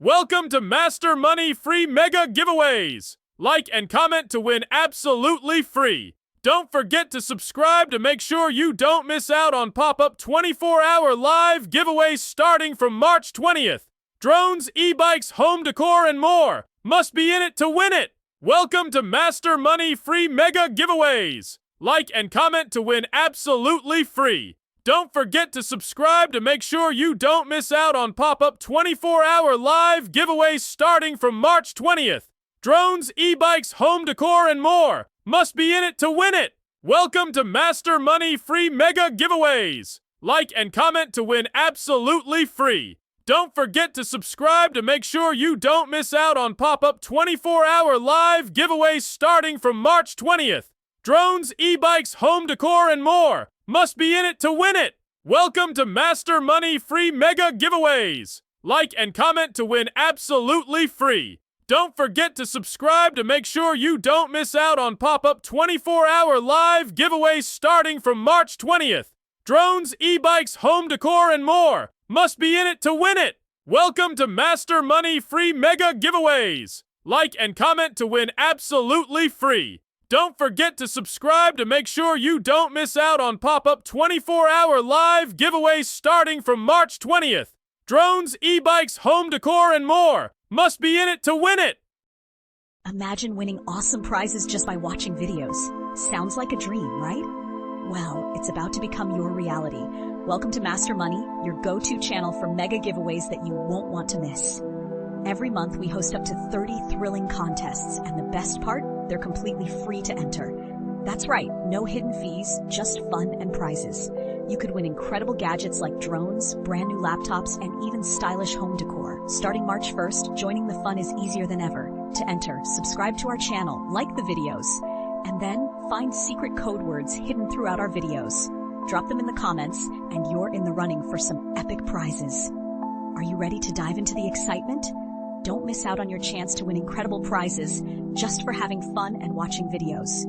Welcome to Master Money Free Mega Giveaways! Like and comment to win absolutely free. Don't forget to subscribe to make sure you don't miss out on pop-up 24-hour live giveaways starting from March 20th. Drones, e-bikes, home decor, and more. Must be in it to win it! Welcome to Master Money Free Mega Giveaways! Like and comment to win absolutely free. Don't forget to subscribe to make sure you don't miss out on pop-up 24-hour live giveaways starting from March 20th. Drones, e-bikes, home decor, and more. Must be in it to win it. Welcome to Master Money Free Mega Giveaways. Like and comment to win absolutely free. Don't forget to subscribe to make sure you don't miss out on pop-up 24-hour live giveaways starting from March 20th. Drones, e-bikes, home decor, and more. Must be in it to win it! Welcome to Master Money Free Mega Giveaways! Like and comment to win absolutely free. Don't forget to subscribe to make sure you don't miss out on pop-up 24-hour live giveaways starting from March 20th. Drones, e-bikes, home decor, and more. Must be in it to win it! Welcome to Master Money Free Mega Giveaways! Like and comment to win absolutely free. Don't forget to subscribe to make sure you don't miss out on pop-up 24-hour live giveaways starting from March 20th. Drones, e-bikes, home decor, and more. Must be in it to win it! Imagine winning awesome prizes just by watching videos. Sounds like a dream, right? Well, it's about to become your reality. Welcome to Master Money, your go-to channel for mega giveaways that you won't want to miss. Every month, we host up to 30 thrilling contests, and the best part? They're completely free to enter. That's right, no hidden fees, just fun and prizes. You could win incredible gadgets like drones, brand new laptops, and even stylish home decor. Starting March 1st, joining the fun is easier than ever. To enter, subscribe to our channel, like the videos, and then find secret code words hidden throughout our videos. Drop them in the comments, and you're in the running for some epic prizes. Are you ready to dive into the excitement? Don't miss out on your chance to win incredible prizes just for having fun and watching videos.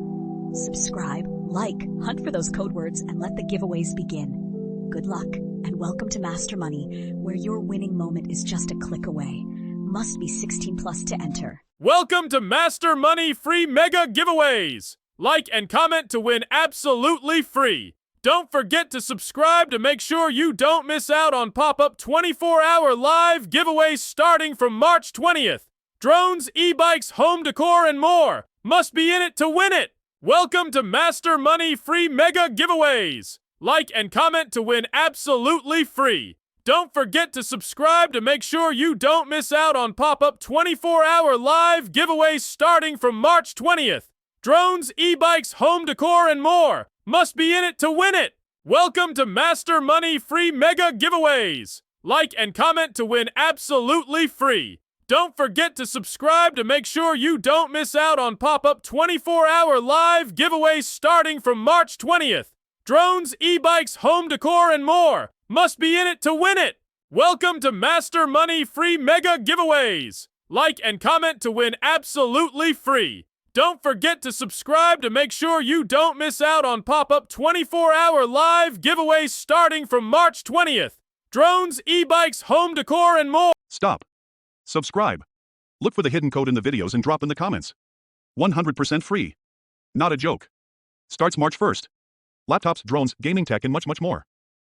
Subscribe, like, hunt for those code words, and let the giveaways begin. Good luck, and welcome to Master Money, where your winning moment is just a click away. Must be 16 plus to enter. Welcome to Master Money Free Mega Giveaways! Like and comment to win absolutely free. Don't forget to subscribe to make sure you don't miss out on pop-up 24-hour live giveaways starting from March 20th. Drones, e-bikes, home decor, and more. Must be in it to win it! Welcome to Master Money Free Mega Giveaways! Like and comment to win absolutely free. Don't forget to subscribe to make sure you don't miss out on pop-up 24-hour live giveaways starting from March 20th. Drones, e-bikes, home decor, and more. Must be in it to win it! Welcome to Master Money Free Mega Giveaways! Like and comment to win absolutely free. Don't forget to subscribe to make sure you don't miss out on pop-up 24-hour live giveaways starting from March 20th. Drones, e-bikes, home decor, and more. Must be in it to win it! Welcome to Master Money Free Mega Giveaways! Like and comment to win absolutely free. Don't forget to subscribe to make sure you don't miss out on pop-up 24-hour live giveaways starting from March 20th. Drones, e-bikes, home decor, and more. Stop. Subscribe. Look for the hidden code in the videos and drop in the comments. 100% free. Not a joke. Starts March 1st. Laptops, drones, gaming tech, and much more.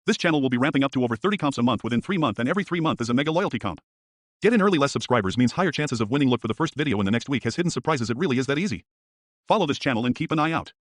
This channel will be ramping up to over 30 comps a month within 3 months, and every 3 months is a mega loyalty comp. Get in early. Less subscribers means higher chances of winning. Look for the first video in the next week has hidden surprises. It really is that easy. Follow this channel and keep an eye out.